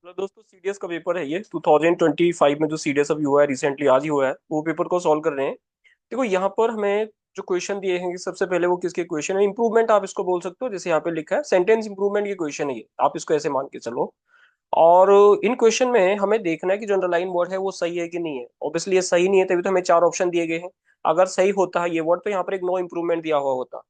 तो दोस्तों सीडीएस का पेपर है ये 2025 में जो सीडीएस अभी हुआ है रिसेंटली आज ही हुआ है वो पेपर को सॉल्व कर रहे हैं। देखो यहाँ पर हमें जो क्वेश्चन दिए हैं कि सबसे पहले वो किसके क्वेश्चन है इंप्रूवमेंट आप इसको बोल सकते हो जैसे यहाँ पे लिखा है सेंटेंस इंप्रूवमेंट के क्वेश्चन है ये आप इसको ऐसे मान के चलो। और इन क्वेश्चन में हमें देखना है कि जो अंडरलाइन वर्ड है वो सही है कि नहीं है। ऑब्वियसली ये सही नहीं है तभी तो हमें चार ऑप्शन दिए गए हैं। अगर सही होता है ये वर्ड तो यहाँ पर एक नो इंप्रूवमेंट दिया हुआ होता।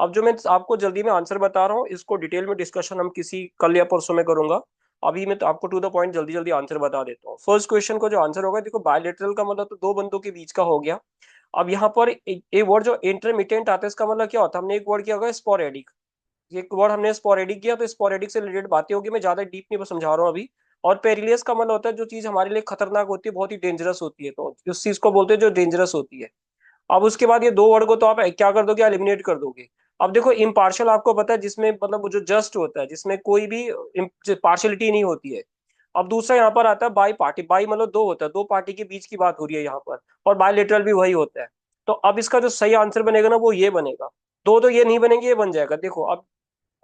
अब जो मैं आपको जल्दी में आंसर बता रहा हूँ इसको डिटेल में डिस्कशन हम किसी कल या परसों में करूंगा। अभी मैं तो आपको टू द पॉइंट जल्दी जल्दी आंसर बता देता हूँ। फर्स्ट क्वेश्चन को जो आंसर होगा देखो बायलेटरल का मतलब तो दो बंदों के बीच का हो गया। अब यहाँ पर एक वर्ड जो इंटरमिटेंट आता है इसका मतलब क्या होता है हमने एक वर्ड किया होगा स्पोरेडिक। एक वर्ड हमने स्पोरेडिक किया तो स्पोरेडिक से रिलेटेड बातें होगी मैं ज्यादा डीप नहीं समझा रहा हूँ अभी। और पेरिलियस का मतलब होता है जो चीज हमारे लिए खतरनाक होती है बहुत ही डेंजरस होती है तो उस चीज को बोलते हैं जो डेंजरस होती है। अब उसके बाद ये दो वर्ड को तो आप क्या कर दोगे एलिमिनेट कर दोगे। अब देखो इम्पार्शियल आपको पता है जिसमें मतलब वो जो जस्ट होता है जिसमें कोई भी पार्शियलिटी नहीं होती है। अब दूसरा यहाँ पर आता है बाई पार्टी बाई मतलब दो होता है दो पार्टी के बीच की बात हो रही है यहाँ पर। और बायलेटरल भी वही होता है। तो अब इसका जो सही आंसर बनेगा ना वो ये बनेगा। दो तो ये नहीं बनेंगे ये बन जाएगा देखो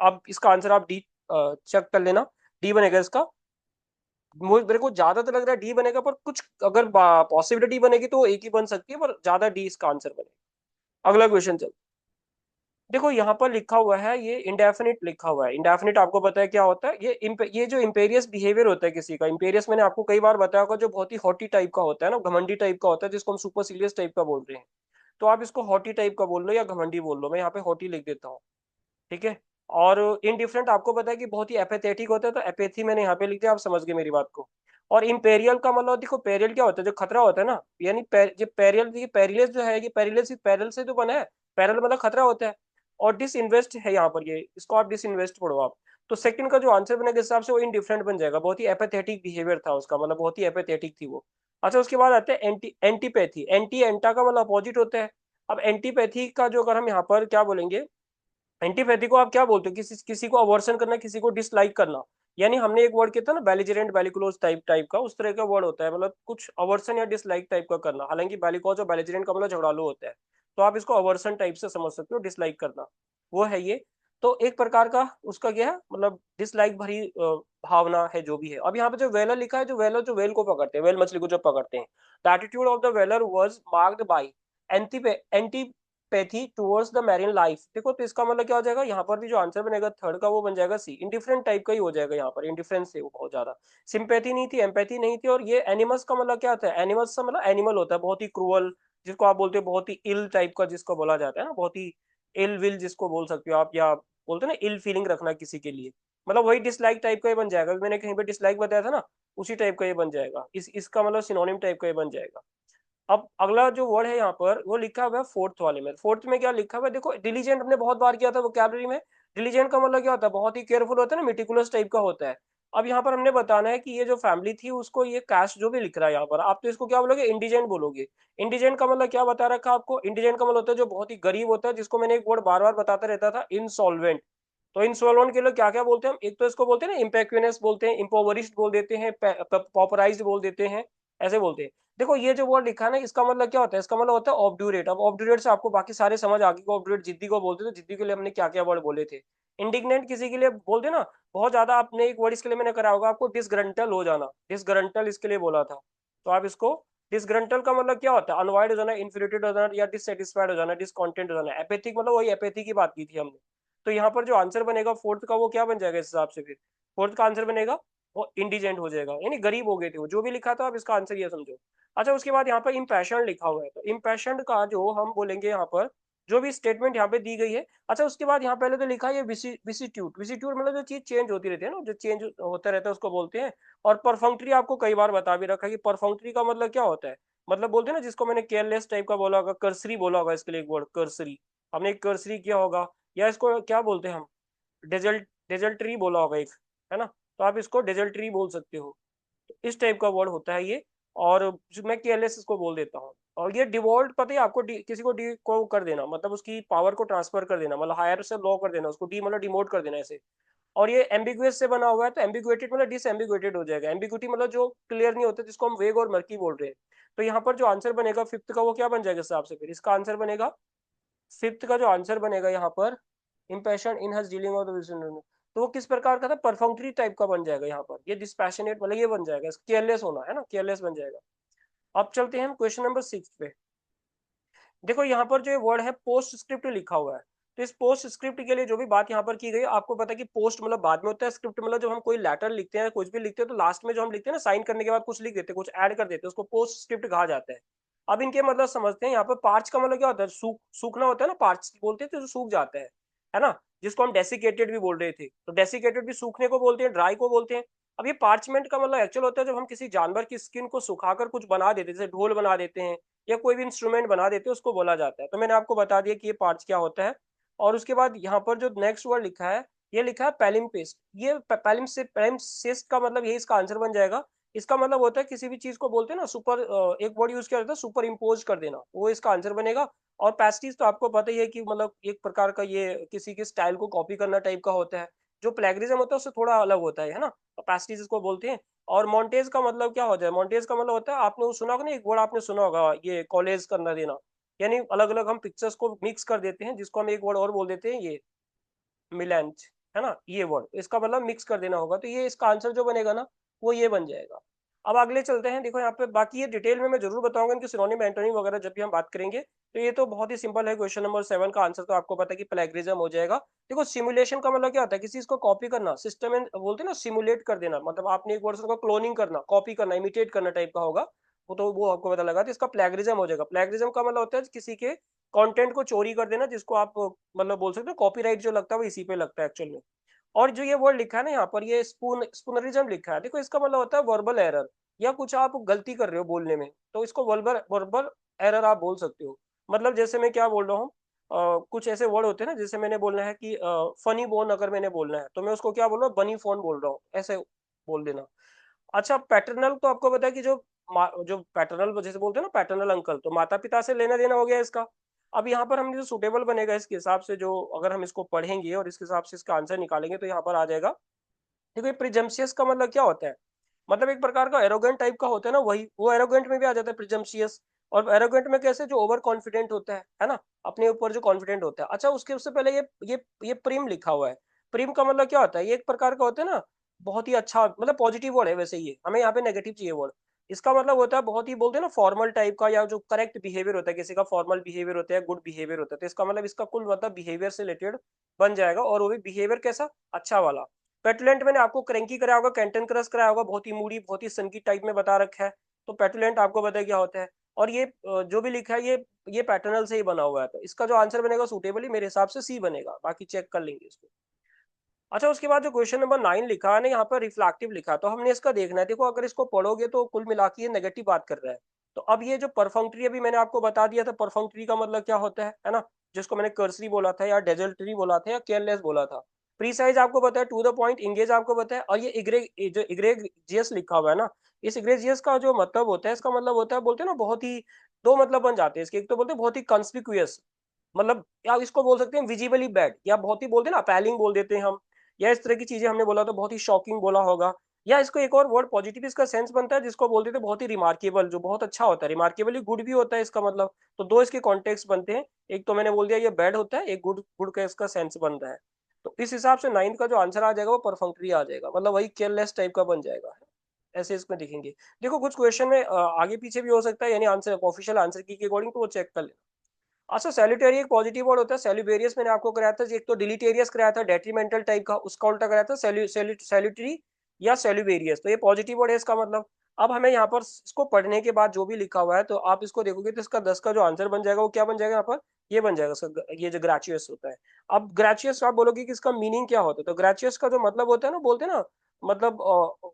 अब इसका आंसर आप डी चेक कर लेना। डी बनेगा इसका। मेरे को ज्यादा तो लग रहा है डी बनेगा पर कुछ अगर पॉसिबिलिटी बनेगी तो एक ही बन सकती है पर ज्यादा डी इसका आंसर बनेगा। अगला क्वेश्चन चल। देखो यहाँ पर लिखा हुआ है ये इंडेफिनिट लिखा हुआ है इंडेफिनिट आपको पता है क्या होता है ये जो इंपेरियस बिहेवियर होता है किसी का इंपेरियस मैंने आपको कई बार बताया होगा जो बहुत ही हॉटी टाइप का होता है ना घमंडी टाइप का होता है जिसको हम सुपर सीरियस टाइप का बोल रहे हैं। तो आप इसको हॉटी टाइप का बोल लो या घमंडी बोल लो मैं यहाँ पे हॉटी लिख देता हूँ। ठीक है। और इनडिफरेंट आपको पता है कि बहुत ही एपेथेटिक होता है तो एपेथी मैंने यहाँ पे लिख दिया आप समझ गए मेरी बात को। और इम्पेरियल का मतलब देखो पेरियल क्या होता है जो खतरा होता है ना यानी जो पेरियल ये पेरियस जो है ये पेरियस पैरल से तो बना है। पैरल मतलब खतरा होता है। और डिस इन्वेस्ट है यहाँ पर ये इसको आप डिस इन्वेस्ट पढ़ो आप। तो सेकंड का जो आंसर बनेगा इस हिसाब से वो इनडिफरेंट बन जाएगा बहुत ही एपेथेटिक बिहेवियर था उसका मतलब बहुत ही एपेथेटिक थी वो। अच्छा उसके बाद आते हैं एंटीपैथी एंटी एंटा का मतलब अपोजिट होता है। अब एंटीपैथी का जो अगर हम यहाँ पर क्या बोलेंगे एंटीपैथी को आप क्या बोलते हो किसी किसी को अवर्सन करना किसी को डिसलाइक करना। यानी हमने एक वर्ड किया था ना बेलिजरेंट बेलिकुलोज टाइप टाइप का उस तरह का वर्ड होता है मतलब कुछ अवर्सन या डिसलाइक टाइप का करना हालांकि बेलिकोज और बेलिजरेंट का मतलब झगड़ालू होता है। तो आप इसको अवर्सन टाइप से समझ सकते हो डिसलाइक करना। वो है ये। तो एक प्रकार का उसका क्या है मतलब डिसलाइक भरी भावना है जो भी है। अब यहाँ पे जो वेलर लिखा है जो वेलर जो वेल को पकड़ते हैं वेल मछली को जो पकड़ते हैं। The attitude of the whaler was marked by antipathy towards the marine life. देखो तो इसका मतलब क्या हो जाएगा यहाँ पर भी जो आंसर बनेगा थर्ड का वो बन जाएगा सी इंडिफरेंट टाइप का ही हो जाएगा यहाँ पर इंडिफरेंस से वो बहुत ज्यादा। सिंपैथी नहीं थी एम्पैथी नहीं थी और ये एनिमल्स का मतलब क्या होता है एनिमल्स का मतलब एनिमल होता है बहुत ही क्रूअल जिसको आप बोलते हो बहुत ही इल टाइप का जिसको बोला जाता है ना बहुत ही इल विल जिसको बोल सकते हो आप या बोलते हो ना इल फीलिंग रखना किसी के लिए। मतलब वही डिसलाइक टाइप का ही बन जाएगा मैंने कहीं पे डिसलाइक बताया था ना उसी टाइप का ये बन जाएगा इसका मतलब सिनोनिम टाइप का ये बन जाएगा। अब अगला जो वर्ड है यहाँ पर वो लिखा हुआ है फोर्थ वाले में फोर्थ में क्या लिखा हुआ है देखो डिलीजेंट हमने बहुत बार किया था वोकैबलरी में। डिलीजेंट का मतलब क्या होता है बहुत ही केयरफुल होता है ना मेटिकुलस टाइप का होता है। अब यहाँ पर हमने बताना है कि ये जो फैमिली थी उसको ये कास्ट जो भी लिख रहा है यहाँ पर आप तो इसको क्या बोलोगे इंडिजेंट बोलोगे। इंडिजेंट का मतलब क्या बता रखा आपको इंडिजेंट का मतलब होता है जो बहुत ही गरीब होता है जिसको मैंने एक वर्ड बार बार बताता रहता था इंसॉल्वेंट। तो इंसॉल्वेंट के लिए क्या क्या बोलते हैं हम एक तो इसको बोलते हैं ना इम्पेक्विनस बोलते हैं इम्पोवरिश्ड बोल देते हैं पॉपराइज्ड बोल देते हैं। ऐसे बोलते हैं। देखो ये जो वर्ड लिखा है ना इसका मतलब क्या होता है इसका मतलब होता है ऑब्डूरेट। अब ऑब्डूरेट से आपको बाकी सारे समझ आ गए ऑब्डूरेट जिद्दी को बोलते थे जिद्दी के लिए हमने क्या क्या वर्ड बोले थे। इंडिग्नेंट किसी के लिए बोलते ना बहुत ज्यादा आपने एक वर्ड इसके लिए मैंने करा होगा आपको डिसग्रंटल हो जाना डिसग्रंटल इसके लिए बोला था। तो आप इसको डिसग्रंटल का मतलब क्या होता है अनवॉइड हो जाना इन्फ्यूरिटेड हो जाना या डिससेटिस्फाइड हो जाना डिसकंटेंट हो जाना एपेथिक मतलब वही एपेथी की बात की थी हमने। तो यहाँ पर जो आंसर बनेगा फोर्थ का वो क्या बन जाएगा इस हिसाब से फिर फोर्थ का आंसर बनेगा वो इंडिजेंट हो जाएगा यानी गरीब हो गए थे वो जो भी लिखा था आप इसका आंसर ये समझो। अच्छा उसके बाद यहाँ पर इम्पैशन लिखा हुआ है तो इम्पैशन का जो हम बोलेंगे यहाँ पर जो भी स्टेटमेंट यहाँ पे दी गई है। अच्छा उसके बाद यहाँ पहले तो लिखा है विसिट्यूट विसिट्यूट मतलब जो चीज चेंज होती रहती है ना जो चेंज होता रहता है उसको बोलते हैं। और परफंक्ट्री आपको कई बार बता भी रखा है कि परफंक्ट्री का मतलब क्या होता है। मतलब बोलते हैं ना जिसको मैंने केयरलेस टाइप का बोला होगा कर्सरी बोला होगा इसके लिए एक वर्ड कर्सरी। हमने एक कर्सरी किया होगा या इसको क्या बोलते हैं हम डेजल्ट्री बोला होगा एक है ना। तो आप इसको डेजल्ट्री बोल सकते हो। इस टाइप का वर्ड होता है ये। और जो मैं केयरलेस इसको बोल देता हूँ। और ये डिवॉल्ट पता है आपको किसी को डी को कर देना मतलब उसकी पावर को ट्रांसफर कर देना मतलब हायर से लो कर देना उसको डी मतलब डिमोट कर देना ऐसे। और ये एम्बिगुअस से बना हुआ है तो एम्बिगुएटेड मतलब डिसएम्बिगुएटेड हो जाएगा एम्बिगुइटी मतलब जो क्लियर नहीं होता जिसको हम वेग और मर्की बोल रहे हैं। तो यहाँ पर जो आंसर बनेगा फिफ्थ का वो क्या बन जाएगा इस हिसाब से फिर इसका आंसर बनेगा फिफ्थ का जो आंसर बनेगा यहाँ पर इम्प्रेशन इन हज डीलिंग ऑफ द तो वो किस प्रकार का था, परफंक्टरी टाइप का बन जाएगा यहाँ पर, ये डिस्पैशनेट मतलब ये बन जाएगा, केयरलेस होना है ना, केयरलेस बन जाएगा। अब चलते हैं हम क्वेश्चन नंबर 6 पे। देखो यहाँ पर जो वर्ड है पोस्ट स्क्रिप्ट लिखा हुआ है, तो इस पोस्ट स्क्रिप्ट के लिए जो भी बात यहाँ पर की गई, आपको पता है कि पोस्ट मतलब बाद में होता है, स्क्रिप्ट मतलब जब हम कोई लेटर लिखते हैं, कुछ भी लिखते हैं, तो लास्ट में जो हम लिखते हैं ना, साइन करने के बाद कुछ लिख देते हैं, कुछ ऐड कर देते हैं, उसको पोस्ट स्क्रिप्ट कहा जाता है। अब इनके मतलब समझते हैं, यहाँ पर पार्च का मतलब क्या होता है, सूखना होता है ना, पार्च बोलते हैं, तो जो सूख जाता है ना, जिसको हम डेसिकेटेड भी बोल रहे थे, तो डेसिकेटेड भी सूखने को बोलते हैं, ड्राई को बोलते हैं। अब ये पार्चमेंट का मतलब एक्चुअल होता है जब हम किसी जानवर की स्किन को सुखाकर कुछ बना देते हैं, जैसे ढोल बना देते हैं या कोई भी इंस्ट्रूमेंट बना देते हैं, उसको बोला जाता है। तो मैंने आपको बता दिया कि ये पार्ट्स क्या होता है। और उसके बाद यहाँ पर जो नेक्स्ट वर्ड लिखा है, ये लिखा है पैलिम्पेस्ट। ये पैलिम्पेस्ट का मतलब यही इसका आंसर बन जाएगा। इसका मतलब होता है किसी भी चीज को बोलते हैं ना, सुपर एक वर्ड यूज किया जाता है, सुपर इम्पोज कर देना, वो इसका आंसर बनेगा। और पैस्टिज तो आपको पता ही है कि मतलब एक प्रकार का ये किसी के स्टाइल को कॉपी करना टाइप का होता है। जो प्लेगरिज्म होता है उससे थोड़ा अलग होता है ना, तो पैस्टिज इसको बोलते हैं। और मॉन्टेज का मतलब क्या होता है, मॉन्टेज का मतलब होता है, आपने वो सुना होगा ना, एक वर्ड आपने सुना होगा, ये कॉलेज करना देना, यानी अलग अलग हम पिक्चर्स को मिक्स कर देते हैं, जिसको हम एक वर्ड और बोल देते हैं, ये मिलेंट, है ना, ये वर्ड, इसका मतलब मिक्स कर देना होगा। तो ये इसका आंसर जो बनेगा ना, वो ये बन जाएगा। अब अगले चलते हैं। देखो यहाँ पे बाकी ये डिटेल में मैं जरूर बताऊंगा इनके सिनोनिम एंटोनिम वगैरह जब भी हम बात करेंगे। तो ये तो बहुत ही सिंपल है, क्वेश्चन नंबर 7 का आंसर तो आपको पता है कि प्लेगरिज्म हो जाएगा। देखो सिमुलेशन का मतलब क्या होता है, किसी चीज को कॉपी करना, सिस्टम में बोलते हैं ना, सिमुलेट कर देना, मतलब आपने एक वर्ड को क्लोनिंग करना, कॉपी करना, इमिटेट करना टाइप का होगा। वो तो वो आपको पता लगा, तो इसका प्लेगरिज्म हो जाएगा। प्लेगरिज्म का मतलब होता है किसी के कंटेंट को चोरी कर देना, जिसको आप मतलब बोल सकते हो कॉपीराइट जो लगता है वो इसी पे लगता है एक्चुअल में। और जो ये वर्ड लिखा है ना यहाँ पर, ये स्पूनरिज्म लिखा है, देखो इसका मतलब होता है वर्बल एरर, या कुछ आप गलती कर रहे हो बोलने में, तो इसको वर्बल वर्बल एरर आप बोल सकते हो। मतलब जैसे मैं क्या बोल रहा हूँ, कुछ ऐसे वर्ड होते हैं ना, जैसे मैंने बोलना है कि फनी बोन, अगर मैंने बोलना है तो मैं उसको क्या बोल रहा हूँ, बनी फोन बोल रहा हूँ, ऐसे बोल देना। अच्छा पैटर्नल तो आपको पता है कि जो पैटर्नल जैसे बोलते हैं ना, पैटर्नल अंकल, तो माता पिता से लेना देना हो गया इसका। अब यहाँ पर हमने जो सुटेबल बनेगा इसके हिसाब से, जो अगर हम इसको पढ़ेंगे और इसके हिसाब से इसका आंसर निकालेंगे, तो यहाँ पर आ जाएगा। देखो ये प्रिजम्पशियस का मतलब क्या होता है, मतलब एक प्रकार का एरोगेंट टाइप का होता है ना, वही वो एरोगेंट में भी आ जाता है प्रिजम्पशियस। और एरोगेंट में कैसे, जो ओवर कॉन्फिडेंट होता है ना, अपने ऊपर जो कॉन्फिडेंट होता है। अच्छा उसके उससे पहले ये प्रिम लिखा हुआ है। प्रिम का मतलब क्या होता है, ये एक प्रकार का होता है ना, बहुत ही अच्छा, मतलब पॉजिटिव वर्ड है वैसे, ये हमें यहाँ पे नेगेटिव चाहिए वर्ड। इसका मतलब होता है बहुत ही, बोलते हैं ना, फॉर्मल टाइप का, या जो करेक्ट बिहेवियर होता है किसी का, फॉर्मल बिहेवियर होता है, गुड बिहेवियर होता है। तो इसका मतलब इसका कुल मतलब बिहेवियर से रिलेटेड बन जाएगा, और वो भी बिहेवियर कैसा, अच्छा वाला। पेटुलेंट मैंने आपको क्रैंकी कराया होगा, कैंटन क्रश कराया होगा, बहुत ही मूडी, बहुत ही सनकी टाइप में बता रखा है। तो पेटुलेंट आपको पता है क्या होता है। और ये जो भी लिखा है, ये पैटर्नल से ही बना हुआ है, तो इसका जो आंसर बनेगा सूटेबली मेरे हिसाब से सी बनेगा, बाकी चेक कर लेंगे इसको। अच्छा उसके बाद जो क्वेश्चन नंबर 9 लिखा है ना, यहाँ पर रिफ्लेक्टिव लिखा है, तो हमने इसका देखना है। देखो अगर इसको पढ़ोगे तो कुल मिला के ये नेगेटिव बात कर रहा है। तो अब ये जो परफंक्टरी, अभी मैंने आपको बता दिया था परफंक्टरी का मतलब क्या होता है ना, जिसको मैंने कर्सरी बोला था, या डेजल्टरी बोला था, या केयरलेस बोला था। प्रीसाइज आपको पता है, टू द पॉइंट, इंगेज आपको पता है। और ये जो इग्रेजियस लिखा हुआ है ना, इस इग्रेजियस का जो मतलब होता है, इसका मतलब होता है, बोलते हैं ना, बहुत ही दो मतलब बन जाते हैं इसके। एक तो बोलते हैं बहुत ही कंस्पिक्यूअस, मतलब या इसको बोल सकते हैं विजिबली बैड, या बहुत ही बोलते हैं ना अपैलिंग बोल देते हैं हम, या इस तरह की चीजें हमने बोला तो बहुत ही शॉकिंग बोला होगा। या इसको एक और वर्ड पॉजिटिव इसका सेंस बनता है, जिसको बोलते थे बहुत ही रिमार्केबल, जो बहुत अच्छा होता है, रिमार्केबली गुड भी होता है इसका मतलब। तो दो इसके कॉन्टेक्स्ट बनते हैं, एक तो मैंने बोल दिया ये बैड होता है, एक गुड, गुड का इसका सेंस बन रहा है। तो इस हिसाब से 9 का जो आंसर आ जाएगा वो परफंक्टरी आ जाएगा, मतलब वही केयरलेस टाइप का बन जाएगा। ऐसे इसमें दिखेंगे। देखो कुछ क्वेश्चन में आगे पीछे भी हो सकता है, यानी आंसर ऑफिशियल आंसर की अकॉर्डिंग, तो वो चेक कर लेना। अच्छा सैल्यूटेरी एक पॉजिटिव वर्ड होता है, सैल्यूबेरियस मैंने आपको कराया था, एक तो डिलीटेरियस कराया था डेट्रीमेंटल टाइप का, उसका उल्टा कराया था सैल्यूटरी या सैल्यूबेरियस, तो ये पॉजिटिव वर्ड है इसका मतलब। अब हमें यहाँ पर इसको पढ़ने के बाद जो भी लिखा हुआ है, तो आप इसको देखोगे तो इसका 10 का जो आंसर बन जाएगा वो क्या बन जाएगा यहाँ पर, ये बन जाएगा इसका, ये जो ग्रेचुअस होता है। अब ग्रेचुअस आप बोलोगे कि इसका मीनिंग क्या होता है, तो ग्रेचुअस का जो मतलब होता है ना, बोलते हैं ना, मतलब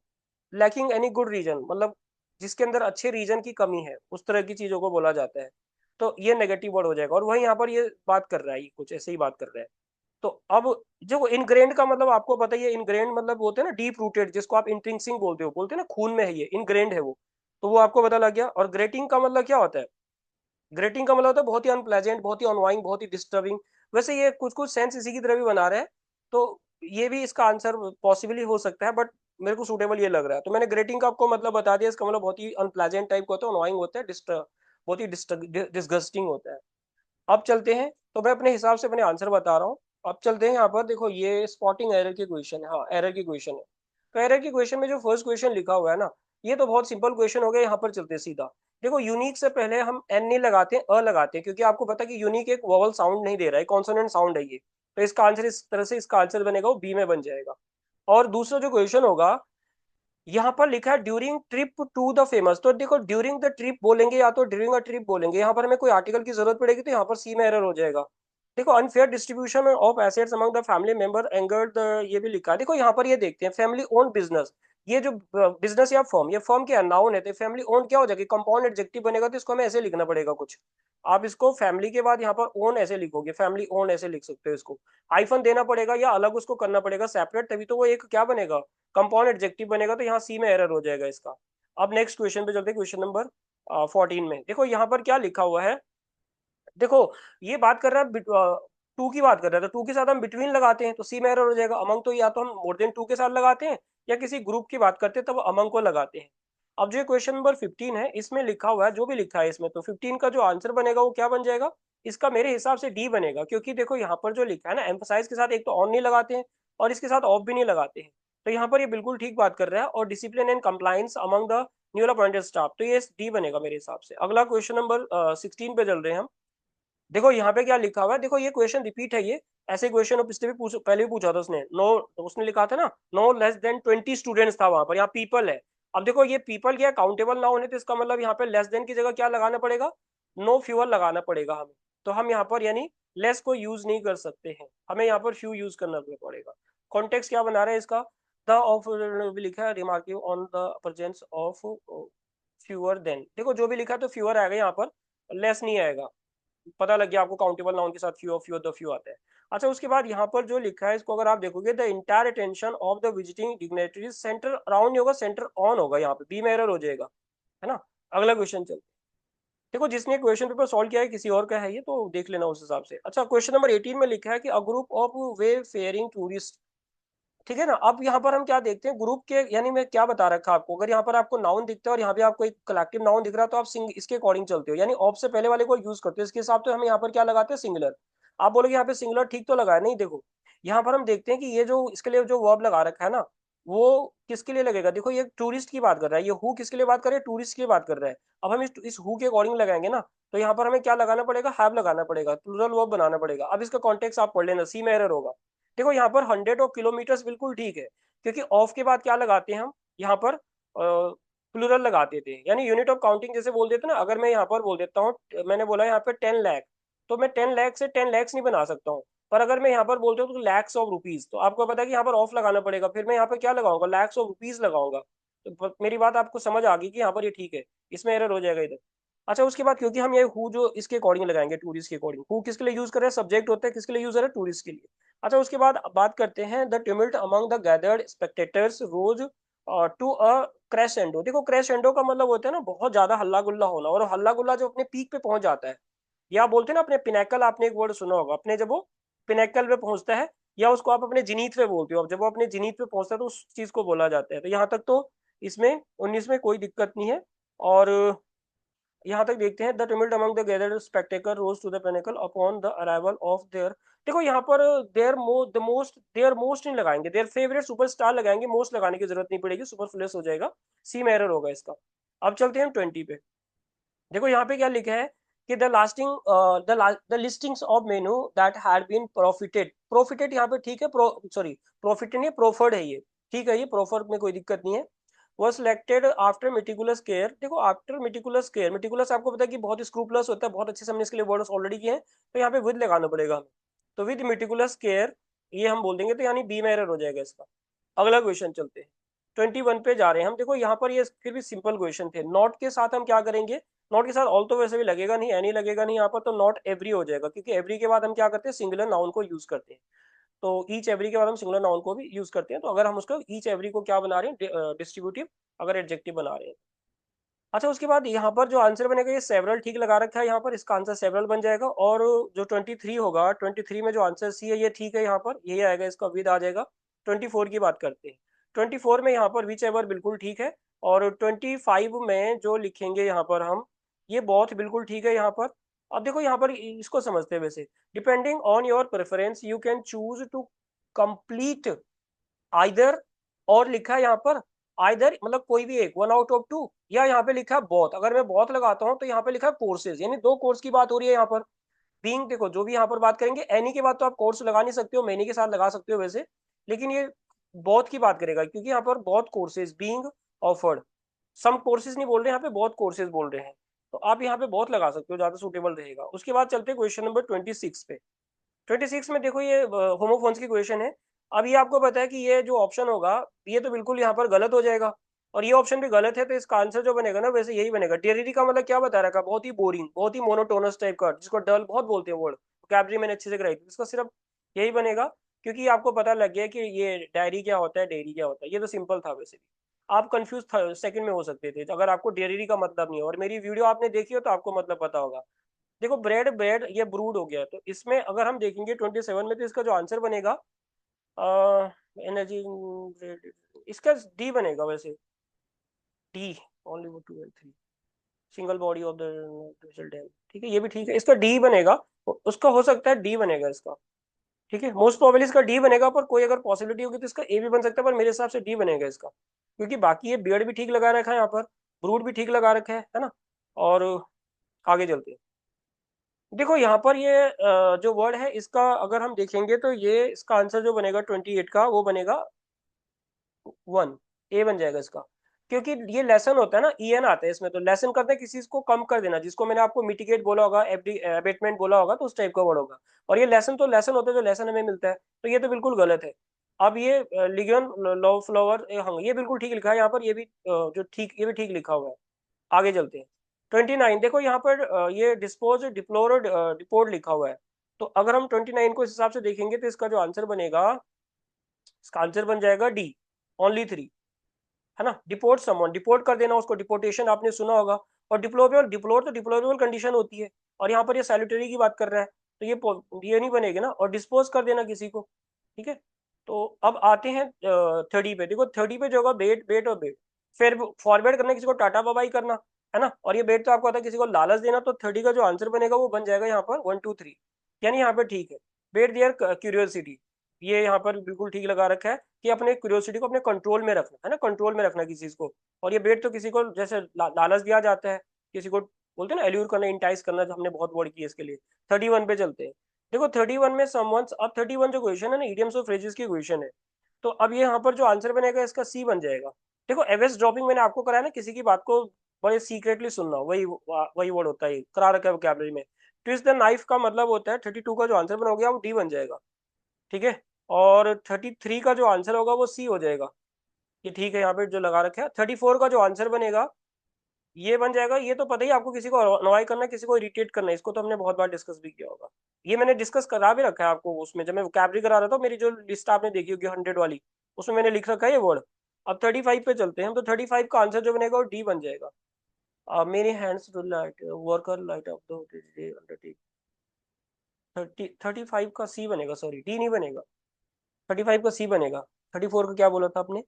लैकिंग एनी गुड रीजन, मतलब जिसके अंदर अच्छे रीजन की कमी है, उस तरह की चीजों को बोला जाता है। तो ये नेगेटिव वर्ड हो जाएगा, और वही यहाँ पर ये बात कर रहा है, ये कुछ ऐसे ही बात कर रहा है। तो अब जो इनग्रेन्ड का मतलब आपको पता ही है, इनग्रेन्ड मतलब बोलते हैं ना डीप रूटेड, जिसको आप इंट्रिंसिक बोलते हो, बोलते हैं ना खून में है, ये इनग्रेन्ड है वो। तो वो आपको पता लग गया। और ग्रेटिंग का मतलब क्या होता है, ग्रेटिंग का मतलब होता है बहुत ही अनप्लेजेंट, बहुत ही अनवाइंग, बहुत ही डिस्टर्बिंग। वैसे ये कुछ कुछ सेंस इसी की तरह भी बना रहे हैं, तो ये भी इसका आंसर पॉसिबली हो सकता है, बट मेरे को सूटेबल ये लग रहा है। तो मैंने ग्रेटिंग का आपको मतलब बता दिया, इसका मतलब बहुत ही अनप्लेजेंट टाइप का होता है, अनवाइंग होता है, बहुत ही डिस्गस्टिंग होता है। अब चलते हैं, तो मैं अपने हिसाब से अपने आंसर बता रहा हूँ। अब चलते हैं यहाँ पर, देखो ये स्पॉटिंग एरर की क्वेश्चन है, हाँ एरर की क्वेश्चन है। तो एरर की क्वेश्चन में जो फर्स्ट क्वेश्चन लिखा हुआ है ना, ये तो बहुत सिंपल क्वेश्चन हो गया, यहाँ पर चलते हैं सीधा। देखो यूनिक से पहले हम एन नहीं लगाते, अ लगाते हैं, क्योंकि आपको पता है कि यूनिक एक वोवल साउंड नहीं दे रहा है, कॉन्सोनेंट साउंड है ये। तो इसका आंसर इस तरह से, इसका आंसर बनेगा वो बी में बन जाएगा। और दूसरा जो क्वेश्चन होगा, यहाँ पर लिखा है during trip to the famous, तो देखो ड्यूरिंग द ट्रिप बोलेंगे या तो ड्यूरिंग अ ट्रिप बोलेंगे, यहाँ पर हमें कोई आर्टिकल की जरूरत पड़ेगी तो यहाँ पर सी में एरर हो जाएगा। देखो unfair distribution of assets among the family member angered the, ये भी लिखा है। देखो यहाँ पर ये देखते हैं फैमिली ओन बिजनेस, ये जो बिजनेस या फर्म, ये फर्म के नाउन है, तो फैमिली ओन क्या हो जाएगी, कंपाउंड एडजेक्टिव बनेगा, तो इसको हमें ऐसे लिखना पड़ेगा कुछ। आप इसको फैमिली के बाद यहाँ पर ओन ऐसे लिखोगे, फैमिली ओन ऐसे लिख सकते हो इसको। हाइफन देना पड़ेगा या अलग उसको करना पड़ेगा सेपरेट, तभी तो वो एक क्या बनेगा, कंपाउंड एडजेक्टिव बनेगा, तो यहाँ सी में एरर हो जाएगा इसका। अब नेक्स्ट क्वेश्चन पे चलते हैं, क्वेश्चन नंबर 14 में। देखो यहाँ पर क्या लिखा हुआ है, देखो ये बात कर रहा है टू की बात कर रहा है, तो टू के साथ हम बिटवीन लगाते हैं तो सी में एरर हो जाएगा। अमंग तो या तो हम मोर देन टू के साथ लगाते हैं, या किसी ग्रुप की बात करते हैं तब अमंग को लगाते हैं। अब जो क्वेश्चन नंबर 15 है, इसमें लिखा हुआ है, जो भी लिखा है इसमें, तो 15 का जो आंसर बनेगा वो क्या बन जाएगा, इसका मेरे हिसाब से डी बनेगा। क्योंकि देखो यहाँ पर जो लिखा है ना, एम्फसाइज के साथ एक तो ऑन नहीं लगाते हैं और इसके साथ ऑफ भी नहीं लगाते हैं, तो यहाँ पर ये बिल्कुल ठीक बात कर रहा है। और discipline and compliance among the newly appointed staff, तो ये डी बनेगा मेरे हिसाब से। अगला क्वेश्चन नंबर 16 पे चल रहे हैं हम। देखो यहाँ पे क्या लिखा हुआ है, देखो ये क्वेश्चन रिपीट है, ये ऐसे क्वेश्चन पिछले भी पहले भी पूछा था उसने। नो, उसने लिखा था ना, नो लेस देन 20 स्टूडेंट्स था वहां पर, यहाँ पीपल है। अब देखो ये पीपल क्या काउंटेबल ना होने, तो इसका मतलब यहाँ पे लेस देन की जगह क्या लगाना पड़ेगा, नो फ्यूअर लगाना पड़ेगा हमें। तो हम यहाँ पर यानी लेस को यूज नहीं कर सकते हैं, हमें यहाँ पर फ्यू यूज करना पड़ेगा। कॉन्टेक्स्ट क्या बना रहा है इसका, द ऑफ लिखा है remarking on the presence of fewer than. देखो जो भी लिखा है तो फ्यूअर आएगा यहाँ पर, लेस नहीं आएगा। पता लग गया आपको, काउंटेबल नाउन के साथ few of few the few आता है। अच्छा उसके बाद यहाँ पर जो लिखा है, इसको अगर आप देखोगे, the entire attention of the visiting dignitaries centre around नहीं होगा, सेंटर ऑन होगा, यहाँ पे बी में एरर हो जाएगा, है ना। अगला क्वेश्चन चलते, देखो जिसने क्वेश्चन पेपर सॉल्व किया है किसी और का है ये, तो देख लेना उस हिसाब से। अच्छा क्वेश्चन नंबर 18 में लिखा है कि a group of wayfaring tourist, ठीक है ना। अब यहाँ पर हम क्या देखते हैं, ग्रुप के, यानी मैं क्या बता रखा आपको, अगर यहाँ पर आपको नाउन दिखता है और यहाँ पे आपको एक कलेक्टिव नाउन दिख रहा है, तो आप इसके अकॉर्डिंग चलते हो, यानी ऑफ से पहले वाले को यूज करते हो। इसके हिसाब से हम यहाँ पर क्या लगाते हैं, सिंगुलर। आप बोलोगे यहाँ पे सिंगुलर ठीक तो लगाया नहीं, देखो यहाँ पर हम देखते हैं कि ये जो इसके लिए जो वर्ब लगा रखा है ना, वो किसके लिए लगेगा। देखो ये टूरिस्ट की बात कर रहा है, ये हु किसके लिए बात कर रहा है, टूरिस्ट की बात कर रहा है। अब हम इस हु के अकॉर्डिंग लगाएंगे ना, तो यहाँ पर हमें क्या लगाना पड़ेगा, हैव लगाना पड़ेगा, प्लूरल वर्ब बनाना पड़ेगा। अब इसका कॉन्टेक्स्ट आप पढ़ लेना, सी में एरर होगा। देखो यहाँ पर 100 ऑफ किलोमीटर्स बिल्कुल ठीक है, क्योंकि ऑफ के बाद क्या लगाते हैं हम, यहाँ पर प्लूरल लगाते थे, यानी यूनिट ऑफ काउंटिंग जैसे बोल देते ना। अगर मैं यहाँ पर बोल देता हूँ, मैंने बोला यहाँ पे 10 लाख, तो मैं 10 लाख से 10 लैक्स नहीं बना सकता हूँ। पर अगर मैं यहाँ पर बोलता हूँ तो लैक्स ऑफ रुपीज, तो आपको पता है कि यहाँ पर ऑफ लगाना पड़ेगा, फिर मैं यहाँ पे क्या लगाऊंगा, लैक्स ऑफ रुपीज लगाऊंगा। तो मेरी बात आपको समझ आ गई कि यहाँ पर ये ठीक है, इसमें एरर हो जाएगा इधर। अच्छा उसके बाद, क्योंकि हम ये हु जो इसके अकॉर्डिंग लगाएंगे, टूरिस्ट के अकॉर्डिंग, हु किसके लिए यूज कर रहे हैं, सब्जेक्ट होता है, किसके लिए यूज कर रहे हैं, टूरिस्ट के लिए। अच्छा उसके बाद बात करते हैं, the tumult among the gathered spectators rose to a crescendo. देखो क्रेसेंडो का मतलब होता है ना बहुत ज्यादा हल्ला गुल्ला होना, और हल्ला गुल्ला जो अपने पीक पे पहुंच जाता है, या बोलते हैं ना अपने पिनेकल, आपने एक वर्ड सुना होगा, अपने जब वो पिनेकल पे पहुंचता है, या उसको आप अपने जिनीत पे बोलते हो, अब जब वो अपने जिनीत पे पहुंचता है तो उस चीज को बोला जाता है। तो यहाँ तक तो इसमें 19 में कोई दिक्कत नहीं है। और यहाँ तक देखते हैं, the tumult among the gathered spectator rose to the pinnacle upon the arrival of their, देखो यहाँ पर देयर मोस्ट नहीं लगाएंगे, देयर फेवरेट सुपरस्टार लगाएंगे, मोस्ट लगाने की जरूरत नहीं पड़ेगी, सुपरफ्लुअस हो जाएगा, सी में एरर होगा इसका। अब चलते हैं हम 20 पे। देखो यहाँ पे क्या लिखा है कि the listings of menu that had been profited, profited यहाँ पे ठीक है, सॉरी प्रॉफिटेड नहीं, प्रोफर्ड है ये, ठीक है, ये प्रोफर्ड में कोई दिक्कत नहीं है। was selected after meticulous care, देखो आफ्टर मेटिकुलस केयर, मेटिकुलस आपको पता है कि बहुत स्क्रूपलस होता है, बहुत अच्छे से हमने इसके लिए वर्ड्स ऑलरेडी किए हैं, तो यहाँ पे विद लगाना पड़ेगा हमें, तो विद मेटिकुलस केयर ये हम बोल देंगे, तो यानी बी में एरर हो जाएगा इसका। अगला क्वेश्चन चलते हैं, 21 पे जा रहे हैं हम। देखो यहाँ पर ये फिर भी सिंपल क्वेश्चन थे, नॉट के साथ हम क्या करेंगे, नॉट के साथ ऑल तो वैसे भी लगेगा नहीं, एनी लगेगा नहीं यहाँ पर, तो नॉट एवरी हो जाएगा, क्योंकि एवरी के बाद हम क्या करते हैं, सिंगुलर नाउन को यूज करते हैं। तो ईच एवरी के बाद हम सिंगुलर नाउन को भी यूज करते हैं, तो अगर हम उसको ईच एवरी को क्या बना रहे हैं, डिस्ट्रीब्यूटिव अगर एडजेक्टिव बना रहे हैं। अच्छा उसके बाद यहाँ पर जो आंसर बनेगा, ये सेवरल ठीक लगा रखा है यहाँ पर, इसका आंसर सेवरल बन जाएगा। और जो 23 होगा, 23 में जो आंसर सी है ये ठीक है, यहाँ पर यही आएगा, इसका विद आ जाएगा। 24 की बात करते हैं, 24 में यहाँ पर विच एवर बिल्कुल ठीक है। और 25 में जो लिखेंगे यहाँ पर हम, ये बहुत बिल्कुल ठीक है यहाँ पर। अब देखो यहाँ पर इसको समझते हैं वैसे, depending on your preference you can choose to complete either, और लिखा है यहाँ पर आइदर मतलब कोई भी एक, 1 आउट ऑफ 2, या यहाँ पे लिखा है बोथ। अगर मैं बोथ लगाता हूँ तो यहाँ पे लिखा है कोर्सेज, यानी दो कोर्स की बात हो रही है यहाँ पर। बीइंग देखो जो भी यहाँ पर बात करेंगे, एनी के बाद तो आप कोर्स लगा नहीं सकते हो, मेनी के साथ लगा सकते हो वैसे, लेकिन ये बोथ की बात करेगा क्योंकि यहाँ पर both courses being offered, some courses नहीं बोल रहे, यहाँ पे बोथ कोर्सेज बोल रहे हैं, तो आप यहाँ पे बोथ लगा सकते हो, ज्यादा सुटेबल रहेगा। उसके बाद चलते हैं क्वेश्चन नंबर 26 पे। 26 में देखो ये होमोफोन्स की क्वेश्चन है। अब ये आपको पता है कि ये जो ऑप्शन होगा ये तो बिल्कुल यहाँ पर गलत हो जाएगा, और ये ऑप्शन भी गलत है, तो इसका आंसर जो बनेगा ना वैसे यही बनेगा। टेरिरी का मतलब क्या बता रखा, बहुत ही बोरिंग, बहुत ही मोनोटोनस टाइप का, जिसको डल बहुत बोलते हैं वर्ड, कैबरी मैंने अच्छे से कराई थी, इसका सिर्फ यही बनेगा, क्योंकि आपको पता लग गया कि ये डायरी क्या होता है, डेयरी क्या होता है, ये तो सिंपल था वैसे भी। आप कंफ्यूज सेकंड में हो सकते थे अगर आपको डेयरी का मतलब नहीं है, और मेरी वीडियो आपने देखी हो तो आपको मतलब पता होगा। देखो ब्रेड ब्रेड ये ब्रूड हो गया, तो इसमें अगर हम देखेंगे 27 में, तो इसका जो आंसर बनेगा एनर्जी, इसका डी बनेगा वैसे, डी, ओनली वो 2 and 3 single body of the dam, ठीक है ये भी ठीक है, इसका डी बनेगा। उसका हो सकता है डी बनेगा इसका, ठीक है मोस्ट प्रोबेबली इसका डी बनेगा, पर कोई अगर पॉसिबिलिटी होगी तो इसका ए भी बन सकता है, पर मेरे हिसाब से डी बनेगा इसका, क्योंकि बाकी ये बियर्ड भी ठीक लगा रखा है यहाँ पर, ब्रूड भी ठीक लगा रखा है ना। और आगे चलते हैं। देखो यहाँ पर ये जो वर्ड है इसका अगर हम देखेंगे तो ये इसका आंसर जो बनेगा 28 का वो बनेगा 1, ए बन जाएगा इसका, क्योंकि ये लेसन होता है ना, ई एन आता है इसमें, तो लेसन करते हैं किसी चीज को कम कर देना, जिसको मैंने आपको मिटिगेट बोला होगा, एबेटमेंट बोला होगा, तो उस टाइप का वर्ड होगा। और ये लेसन तो लेसन होता है जो लेसन हमें मिलता है, तो ये तो बिल्कुल गलत है। अब ये लिगियन लव फ्लावर, हाँ ये बिल्कुल ठीक लिखा है यहाँ पर, ये भी जो ठीक, ये भी ठीक लिखा हुआ है। आगे चलते हैं। 29 देखो यहाँ पर ये डिस्पोज डिप्लोर डिपोर्ट लिखा हुआ है, तो अगर हम 29 को इस हिसाब से देखेंगे तो इसका जो आंसर बनेगा, इसका आंसर बन जाएगा डी, ओनली 3, है ना। डिपोर्ट समवन, डिपोर्ट कर देना उसको, डिपोर्टेशन आपने सुना होगा। और डिप्लोरेबल, डिप्लोर तो डिप्लोरेबल कंडीशन होती है, और यहाँ पर ये सैल्यूटरी की बात कर रहा है, तो ये नहीं बनेगी ना। और डिस्पोज कर देना किसी को, ठीक है। तो अब आते हैं 30 पे। देखो 30 पे जो होगा बेट, बेट और बेट, फिर फॉरवर्ड करना किसी को टाटा बाबाई करना, है ना। और ये बेट तो आपको आता है किसी को लालच देना, तो 30 का जो आंसर बनेगा वो बन जाएगा यहाँ पर 1 2 3, यानी यहाँ पर ठीक है। बेट देयर क्यूरियोसिटी, ये यहाँ पर बिल्कुल ठीक लगा रखा है कि अपने क्यूरियोसिटी को अपने कंट्रोल में रखना, है ना, कंट्रोल में रखना किसी चीज को। और ये बेट तो किसी को जैसे लालच दिया जाता है, किसी को बोलते हैं ना एल्यूर करना, इंटाइस करना, जो हमने बहुत वर्ड की है इसके लिए। 31 पे चलते हैं। देखो 31 में समवंस, अब 31 जो क्वेश्चन है ना इडियम्स और फ्रेजेस की क्वेश्चन है, तो अब ये यहाँ पर जो आंसर बनेगा इसका सी बन जाएगा। देखो एवरेज ड्रॉपिंग मैंने आपको कराया ना, किसी की बात को बड़े सीक्रेटली सुनना, वही वही वर्ड होता है, करा रखा है वोकैबुलरी में। ट्विस्ट द नाइफ का मतलब होता है, 32 का जो आंसर बना हो गया वो डी बन जाएगा, ठीक है। और 33 का जो आंसर होगा वो सी हो जाएगा, ये ठीक है यहाँ पे जो लगा रखा है। 34 का जो आंसर बनेगा ये बन जाएगा, ये तो पता ही आपको, किसी को अनॉय करना, किसी को इरिटेट करना, इसको तो हमने बहुत बार डिस्कस भी किया होगा। ये मैंने डिस्कस करा भी रखा है आपको उसमें, जब मैं वोकैबुलरी करा रहा था, मेरी जो लिस्ट आपने देखी होगी 100 वाली, उसमें मैंने लिख रखा है ये वर्ड। अब 35 पे चलते हैं, तो 35 का आंसर जो बनेगा वो डी बन जाएगा। Many hands to light worker light of the day undertake. 35 का सी बनेगा, सॉरी डी नहीं बनेगा, 35 का सी बनेगा। 34 का क्या बोला था आपने,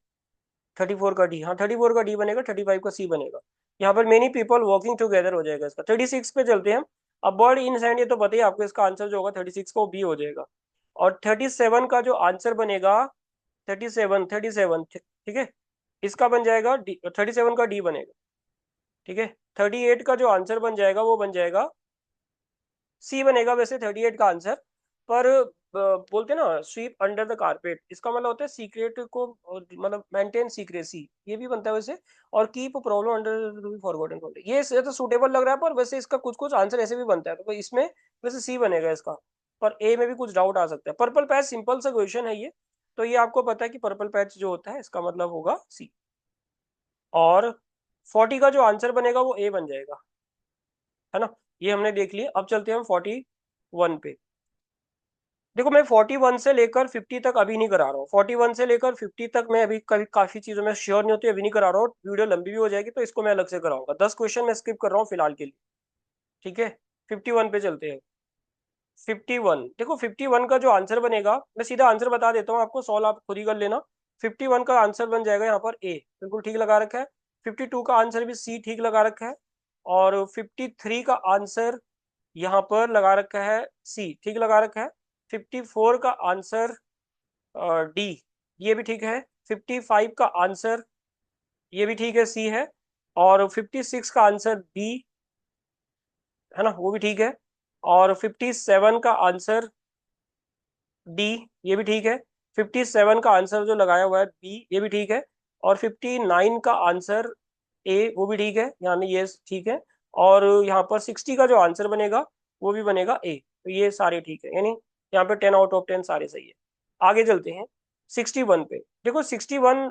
34 का डी, हाँ 34 का डी बनेगा, 35 का सी बनेगा। यहाँ पर मेनी पीपल वॉकिंग टुगेदर हो जाएगा इसका। 36 पे चलते हैं हम। अब बर्ड इन सैंड, ये तो पता ही आपको, इसका आंसर जो होगा 36 का वो बी हो जाएगा। और 37 का जो आंसर बनेगा, 37 ठीक है, इसका बन जाएगा डी, 37 का डी बनेगा, ठीक है। 38 का जो आंसर बन जाएगा वो बन जाएगा सी बनेगा वैसे 38 का आंसर। पर बोलते हैं ना स्वीप अंडर द कारपेट, इसका मतलब होता है सीक्रेट को, मतलब मेंटेन सीक्रेसी, ये भी बनता है वैसे। और कीप प्रॉब्लम अंडर फॉरगॉटन, ये तो सूटेबल लग रहा है, पर वैसे इसका कुछ कुछ आंसर ऐसे भी बनता है, तो इसमें वैसे सी बनेगा इसका। पर ए में भी कुछ डाउट आ सकता है। पर्पल पैच सिंपल सा क्वेश्चन है ये, तो ये आपको पता है कि पर्पल पैच जो होता है इसका मतलब होगा सी। और 40 का जो आंसर बनेगा वो ए बन जाएगा, है ना। ये हमने देख लिया। अब चलते हैं हम 41 पे। देखो मैं 41 से लेकर 50 तक अभी नहीं करा रहा हूँ, 41 से लेकर 50 तक मैं अभी कभी काफी चीजों में श्योर नहीं होती, अभी नहीं करा रहा हूँ, वीडियो लंबी भी हो जाएगी, तो इसको मैं अलग से कराऊंगा। 10 क्वेश्चन मैं स्किप कर रहा हूँ फिलहाल के लिए, ठीक है। 51 पे चलते हैं। 51 देखो 51 का जो आंसर बनेगा, मैं सीधा आंसर बता देता हूँ आपको, सॉल्व आप खुद ही कर लेना। 51 का आंसर बन जाएगा यहाँ पर ए, बिल्कुल ठीक लगा रखा है। 52 का आंसर भी सी ठीक लगा रखा है। और 53 का आंसर यहाँ पर लगा रखा है सी, ठीक लगा रखा है। 54 का आंसर डी, ये भी ठीक है। 55 का आंसर, ये भी ठीक है, सी है। और 56 का आंसर बी, है ना, वो भी ठीक है। और 57 का आंसर डी, ये भी ठीक है। 57 का आंसर जो लगाया हुआ है बी, ये भी ठीक है। और 59 का आंसर ए, वो भी ठीक है, यानी ये ठीक है। और यहाँ पर 60 का जो आंसर बनेगा वो भी बनेगा ए, तो ये सारे ठीक है, यानी यहाँ पे 10 आउट ऑफ 10 सारे सही है। आगे चलते हैं 61 पे। देखो 61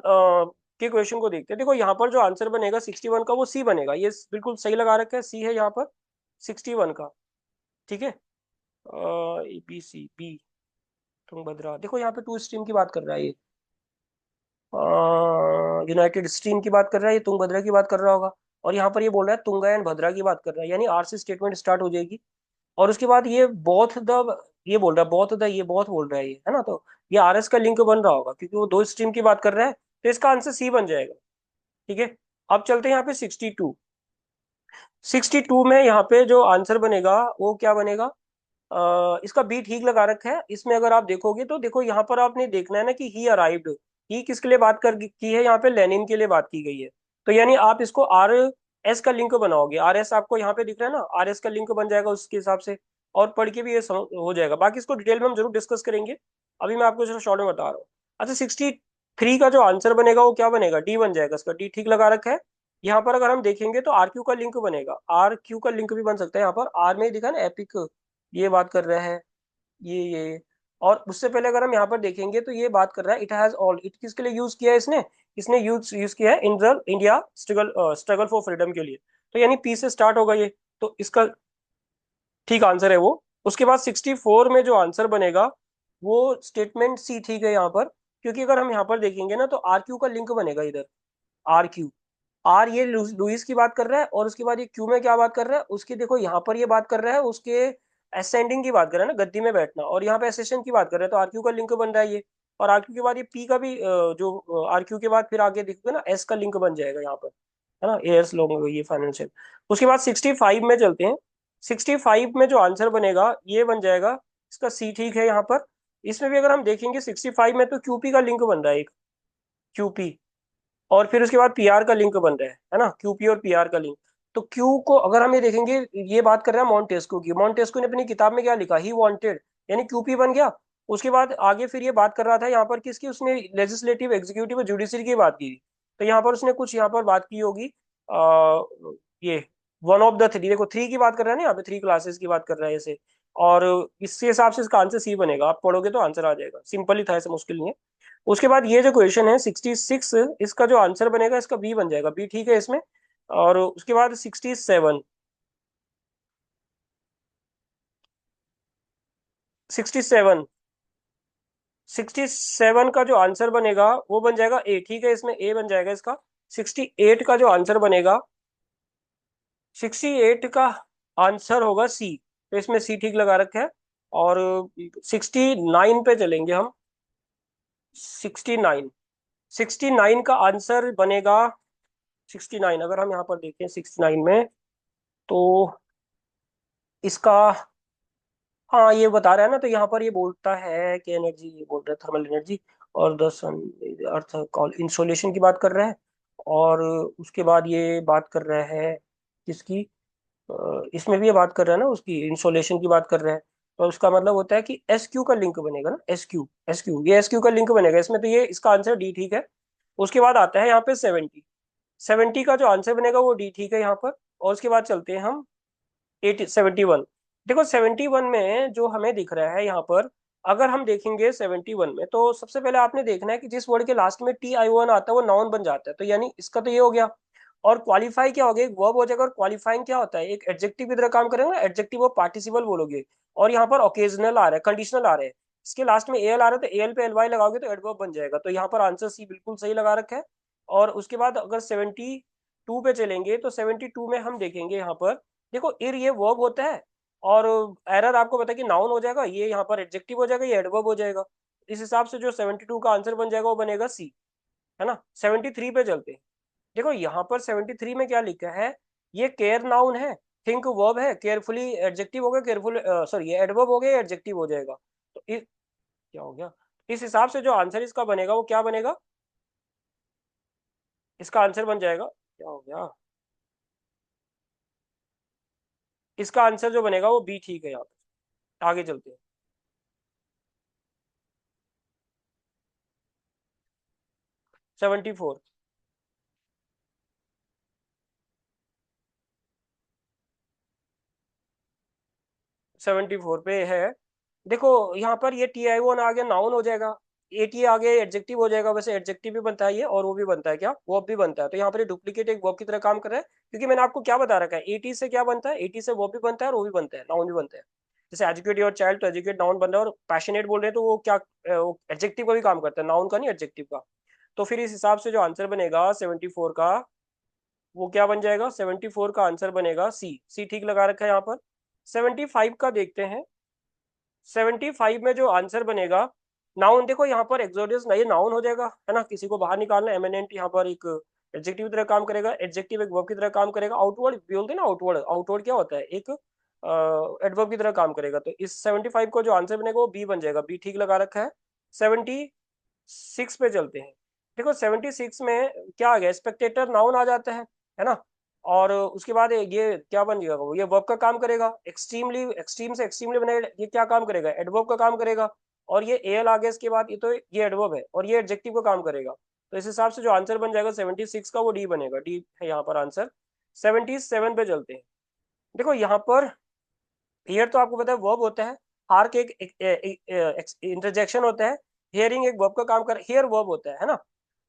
के क्वेश्चन को देखते हैं। देखो यहाँ पर जो आंसर बनेगा 61 का वो सी बनेगा, ये बिल्कुल सही लगा रखा है, सी है यहाँ पर 61 का। ठीक है, A B C B, Tungabhadra. देखो यहाँ पे टू स्ट्रीम की बात कर रहा है ये, यूनाइटेड स्ट्रीम की बात कर रहा है, ये तुंगभद्रा की बात कर रहा होगा। और यहाँ पर ये बोल रहा है तुंगा एंड भद्रा की बात कर रहा है, यानी आर से स्टेटमेंट स्टार्ट हो जाएगी। और उसके बाद ये बोथ द, ये बोल रहा है बोथ द, ये बोथ बोल रहा है ये, है ना, तो ये आर एस का लिंक बन रहा होगा क्योंकि वो दो स्ट्रीम की बात कर रहा है, तो इसका आंसर सी बन जाएगा। ठीक है, अब चलते हैं यहाँ पे 62। 62 में यहाँ पे जो आंसर बनेगा वो क्या बनेगा, इसका बी ठीक लगा रखा है। इसमें अगर आप देखोगे तो देखो यहाँ पर आपने देखना है ना कि ही अराइव्ड, ही किसके लिए बात कर की है, यहाँ पे लेनिन के लिए बात की गई है। तो यानी आप इसको आर एस का लिंक बनाओगे, आर एस आपको यहाँ पे दिख रहा है ना, आर एस का लिंक बन जाएगा उसके हिसाब से। और पढ़ के भी ये हो जाएगा, बाकी इसको डिटेल में हम जरूर डिस्कस करेंगे। अभी मैं आपको जरा शॉर्ट में बता रहा हूँ। अच्छा 63 का जो आंसर बनेगा वो क्या बनेगा, डी बन जाएगा, इसका डी ठीक लगा रखा है। यहाँ पर अगर हम देखेंगे तो आर क्यू का लिंक बनेगा, आर क्यू का लिंक भी बन सकता है। यहाँ पर आर में ही दिखा ना एपिक, ये बात कर रहा है, ये। और उससे पहले अगर हम यहाँ पर देखेंगे तो ये बात कर रहा है इट हैज ऑल, इट किसके लिए यूज किया है इसने, इसने यूज यूज किया है in the India struggle, struggle for freedom के लिए। तो यानी पी से स्टार्ट होगा ये, तो इसका ठीक आंसर है वो। उसके बाद 64 में जो आंसर बनेगा वो स्टेटमेंट सी ठीक है यहाँ पर, क्योंकि अगर हम यहाँ पर देखेंगे ना तो आर क्यू का लिंक बनेगा इधर, आर क्यू। आर ये लुइस की बात कर रहा है, और उसके बाद ये क्यू में क्या बात कर रहा है उसकी, देखो यहाँ पर ये बात कर रहा है उसके असेंडिंग की बात कर रहा है ना, गद्दी में बैठना, और यहाँ पे असेशन की बात कर रहा है, तो आर क्यू का लिंक बन रहा है ये। और आर क्यू के बाद ये पी का भी जो आर क्यू के बाद फिर आगे देखोगे ना एस का लिंक बन जाएगा यहाँ पर, है ना, एयर्स लोग ये फाइनेंशियल। उसके बाद 65 में चलते हैं। 65 में जो आंसर बनेगा ये बन जाएगा इसका सी, ठीक है यहाँ पर। इसमें भी अगर हम देखेंगे 65 में तो क्यूपी का लिंक बन रहा है एक, क्यूपी। और फिर उसके बाद पीआर का लिंक बन रहा है ना, क्यूपी और पीआर का लिंक। तो क्यू को अगर हम ये देखेंगे, ये बात कर रहा है मॉन्टेस्क्यू की, मॉन्टेस्क्यू ने अपनी किताब में क्या लिखा, ही वांटेड, यानी क्यूपी बन गया। उसके बाद आगे फिर ये बात कर रहा था यहाँ पर किसकी, उसने लेजिस्लेटिव एग्जीक्यूटिव और जुडिशरी की बात की। तो यहाँ पर उसने कुछ यहाँ पर बात की होगी, ये वन ऑफ द थ्री, देखो थ्री की बात कर रहा है ना यहाँ पे, थ्री क्लासेस की बात कर रहा है ऐसे। और इसके हिसाब से इसका आंसर सी बनेगा, आप पढ़ोगे तो आंसर आ जाएगा, सिंपल ही था, ऐसा मुश्किल नहीं है। उसके बाद ये जो क्वेश्चन है 66, इसका जो आंसर बनेगा इसका बी बन जाएगा, बी ठीक है इसमें। और उसके बाद 67, 67, 67 का जो आंसर बनेगा वो बन जाएगा ए, ठीक है, इसमें ए बन जाएगा इसका। 68 का जो आंसर बनेगा, 68 का आंसर होगा सी, तो इसमें सी ठीक लगा रखा है। और 69 पे चलेंगे हम। 69, 69 का आंसर बनेगा, 69 अगर हम यहाँ पर देखें 69 में, तो इसका, हाँ ये बता रहा है ना, तो यहाँ पर ये बोलता है कि एनर्जी, ये बोल रहा है थर्मल एनर्जी, और the sun, earth call insolation की बात कर रहा है। और उसके बाद ये बात कर रहा है किसकी, इसमें भी ये बात कर रहा है ना उसकी, इंसोलेशन की बात कर रहा है। तो उसका मतलब होता है कि एस क्यू का लिंक बनेगा ना, एस क्यू, एस क्यू, ये एस क्यू का लिंक बनेगा इसमें, तो ये इसका आंसर डी ठीक है। उसके बाद आता है यहाँ पे 70, 70 का जो आंसर बनेगा वो डी ठीक है यहाँ पर। और उसके बाद चलते हैं हम 80, 71। देखो 71 में जो हमें दिख रहा है यहाँ पर, अगर हम देखेंगे 71 में, तो सबसे पहले आपने देखना है कि जिस वर्ड के लास्ट में टी आई ओ एन आता है वो नाउन बन जाता है, तो यानी इसका तो ये हो गया। और क्वालिफाई क्या हो गया, एक वर्ब हो जाएगा, और क्वालिफाइंग क्या होता है, एक एडजेक्टिव की तरह काम करेंगे ना, एडजेक्टिव और पार्टिसिपल बोलोगे। और यहाँ पर ओकेजनल आ रहा है, कंडीशनल आ रहा है, इसके लास्ट में एल आ रहा है, तो एल पे एल वाई लगाओगे तो एडवर्ब बन जाएगा, तो यहाँ पर आंसर सी बिल्कुल सही लगा रखा है। और उसके बाद अगर 72 पे चलेंगे तो 72 में हम देखेंगे यहाँ पर, देखो इर ये वर्ब होता है, और एरर आपको पता है कि नाउन हो जाएगा, ये यहाँ पर एडजेक्टिव हो जाएगा, ये एडवर्ब हो जाएगा। इस हिसाब से जो 72 का आंसर बन जाएगा वो बनेगा सी, है ना। 73 पे चलते हैं। देखो यहाँ पर 73 में क्या लिखा है, ये केयर नाउन है, थिंक वर्ब है, केयरफुली एडजेक्टिव हो गया, केयरफुल सॉरी ये एडवर्ब हो गया, एडजेक्टिव हो जाएगा। तो क्या हो गया, इस हिसाब से जो आंसर इसका बनेगा वो क्या बनेगा, इसका आंसर बन जाएगा, क्या हो गया, इसका आंसर जो बनेगा वो बी ठीक है यहाँ पे। आगे चलते हैं। 74। 74 पे है। देखो यहाँ पर ये टी आई वन आ गया, नाउन हो जाएगा, ए टी आ गया एडजेक्टिव हो जाएगा। वैसे एडजेक्टिव भी बनता है ये, और वो भी बनता है, क्या वर्ब भी बनता है। तो यहाँ पर डुप्लीकेट एक वर्ब की तरह काम कर रहा है, क्योंकि मैंने आपको क्या बता रखा है, ए टी से क्या बनता है, ए टी से वर्ब भी बनता है और वो भी बनता है, नाउन भी बनता है। जैसे एजुकेट योर चाइल्ड, तो एजुकेट नाउन बन रहा है, और पैशनेट बोल रहे हैं तो वो क्या एडजेक्टिव का भी काम करता है, नाउन का नहीं, एडजेक्टिव का। तो फिर इस हिसाब से जो आंसर बनेगा 74 का, वो क्या बन जाएगा, 74 का आंसर बनेगा सी। सी ठीक लगा रखा है यहाँ पर। 75 का देखते हैं। 75 में जो आंसर बनेगा, नाउन, देखो यहाँ पर एक्सोडियस ना, ये नाउन हो जाएगा, है ना, किसी को बाहर निकालना, एमिनेंट यहाँ पर एक एडजेक्टिव की तरह काम करेगा, एडजेक्टिव एक वर्ब की तरह काम करेगा, आउटवर्ड बोलते हैं ना, आउटवर्ड, आउटवर्ड क्या होता है, एक एडवर्ब की तरह काम करेगा। तो इस 75 को जो आंसर बनेगा वो बी बन जाएगा, बी ठीक लगा रखा है। 76 पे चलते हैं। देखो 76 में क्या आ गया, स्पेक्टेटर नाउन आ जाता है ना, और उसके बाद ये क्या बन जाएगा, ये वर्ब का काम करेगा, एक्सट्रीमली, एक्सट्रीम से एक्सट्रीमली बनेगा, ये क्या काम करेगा, एडवर्ब का काम करेगा। और ये एल आ गया इसके बाद, ये तो ये एडवर्ब है, और ये एडजेक्टिव का काम करेगा। तो इस हिसाब से जो आंसर बन जाएगा 76 का, वो डी बनेगा, डी है यहाँ पर आंसर। 77 पे चलते हैं। देखो यहाँ पर हियर तो आपको पता है वर्ब होता है, हार के एक इंटरजेक्शन होता है, हियरिंग एक वर्ब का काम कर, हियर वर्ब होता है ना।